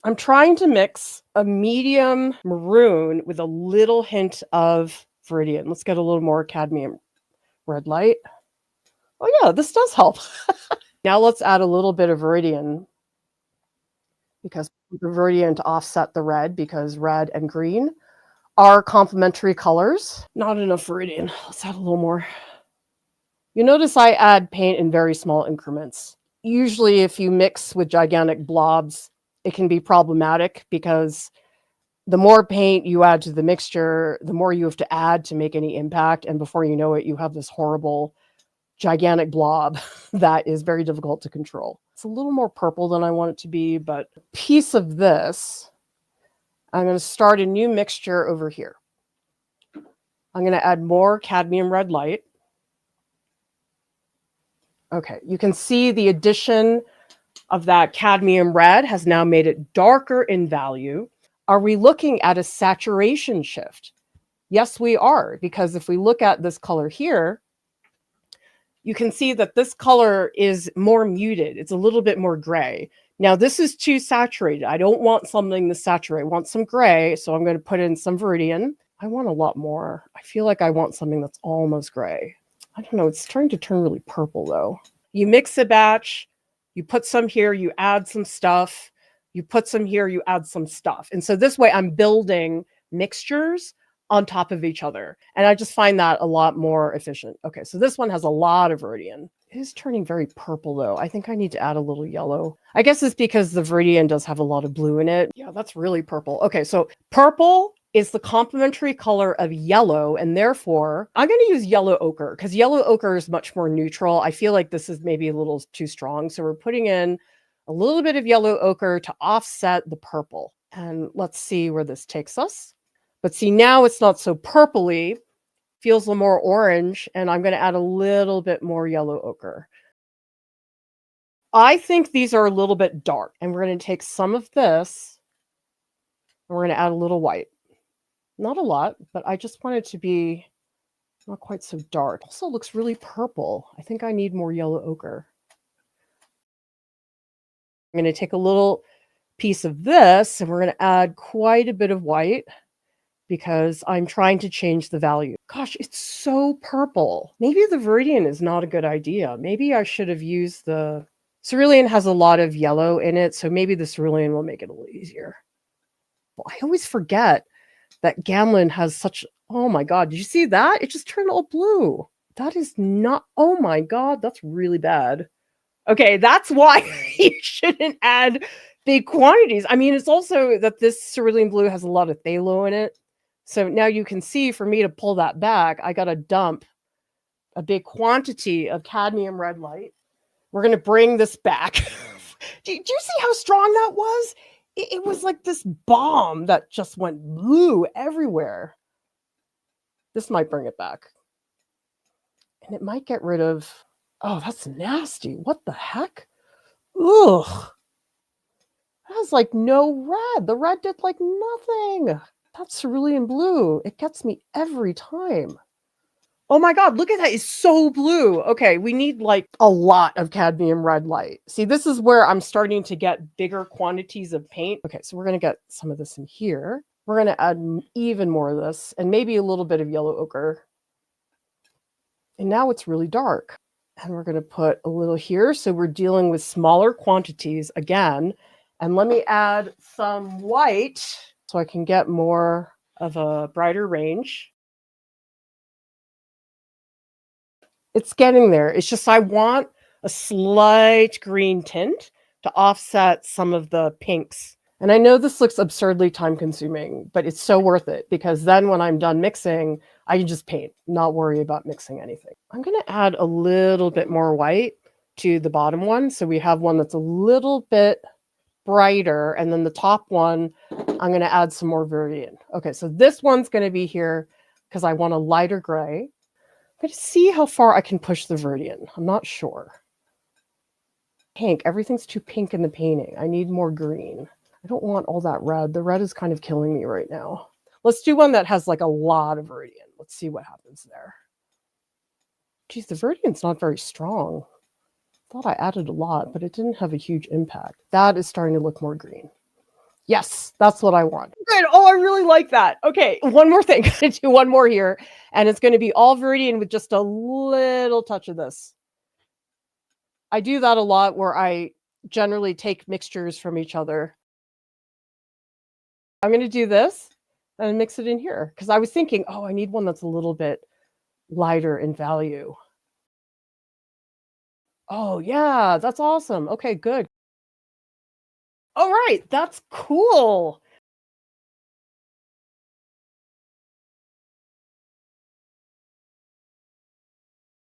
I'm trying to mix a medium maroon with a little hint of Viridian. Let's get a little more cadmium red light. Oh yeah, this does help. Now let's add a little bit of Viridian, because the Viridian to offset the red, because red and green are complementary colors. Not enough Viridian. Let's add a little more. You notice I add paint in very small increments. Usually if you mix with gigantic blobs, it can be problematic because the more paint you add to the mixture, the more you have to add to make any impact. And before you know it, you have this horrible gigantic blob that is very difficult to control. It's a little more purple than I want it to be, but a piece of this, I'm going to start a new mixture over here. I'm going to add more cadmium red light. Okay, you can see the addition of that cadmium red has now made it darker in value. Are we looking at a saturation shift? Yes, we are, because if we look at this color here, you can see that this color is more muted. It's a little bit more gray. Now, this is too saturated. I don't want something to saturate. I want some gray, so I'm going to put in some Viridian. I want a lot more. I feel like I want something that's almost gray. I don't know. It's starting to turn really purple, though. You mix a batch. You put some here. You add some stuff. You put some here. You add some stuff. And so this way, I'm building mixtures on top of each other. And I just find that a lot more efficient. Okay, so this one has a lot of Viridian. It is turning very purple, though. I think I need to add a little yellow. I guess it's because the Viridian does have a lot of blue in it. Yeah, that's really purple. Okay, so purple is the complementary color of yellow, and therefore I'm going to use yellow ochre because yellow ochre is much more neutral. I feel like this is maybe a little too strong, so we're putting in a little bit of yellow ochre to offset the purple. And let's see where this takes us. But see, now it's not so purpley, feels a little more orange, and I'm going to add a little bit more yellow ochre. I think these are a little bit dark, and we're going to take some of this, and we're going to add a little white. Not a lot, but I just want it to be not quite so dark. Also looks really purple. I think I need more yellow ochre. I'm going to take a little piece of this, and we're going to add quite a bit of white, because I'm trying to change the value. Gosh, it's so purple. Maybe the Viridian is not a good idea. Maybe I should have used the... Cerulean has a lot of yellow in it, so maybe the Cerulean will make it a little easier. Well, I always forget that Gamlin has such... Oh my God, did you see that? It just turned all blue. That is not... Oh my God, that's really bad. Okay, that's why you shouldn't add big quantities. I mean, it's also that this Cerulean blue has a lot of phthalo in it. So now you can see, for me to pull that back, I got to dump a big quantity of cadmium red light. We're going to bring this back. do you see how strong that was? It was like this bomb that just went blue everywhere. This might bring it back. And it might get rid of... Oh, that's nasty. What the heck? Ugh. That has like no red. The red did like nothing. That's cerulean blue. It gets me every time. Oh my God, look at that. It's so blue. Okay, we need like a lot of cadmium red light. See, this is where I'm starting to get bigger quantities of paint. Okay, so we're going to get some of this in here. We're going to add even more of this and maybe a little bit of yellow ochre. And now it's really dark. And we're going to put a little here. So we're dealing with smaller quantities again. And let me add some white so I can get more of a brighter range. It's getting there. It's just I want a slight green tint to offset some of the pinks. And I know this looks absurdly time consuming, but it's so worth it because then when I'm done mixing, I can just paint, not worry about mixing anything. I'm going to add a little bit more white to the bottom one. So we have one that's a little bit brighter. And then the top one, I'm going to add some more Viridian. Okay, so this one's going to be here because I want a lighter gray. I'm going to see how far I can push the Viridian. I'm not sure. Pink. Everything's too pink in the painting. I need more green. I don't want all that red. The red is kind of killing me right now. Let's do one that has like a lot of Viridian. Let's see what happens there. Geez, the Viridian's not very strong. I thought I added a lot, but it didn't have a huge impact. That is starting to look more green. Yes, that's what I want. Good. Oh, I really like that. Okay, one more thing. I'm gonna do one more here, and it's gonna be all Viridian with just a little touch of this. I do that a lot where I generally take mixtures from each other. I'm gonna do this and mix it in here because I was thinking, oh, I need one that's a little bit lighter in value. Oh, yeah, that's awesome. Okay, good. All right, that's cool.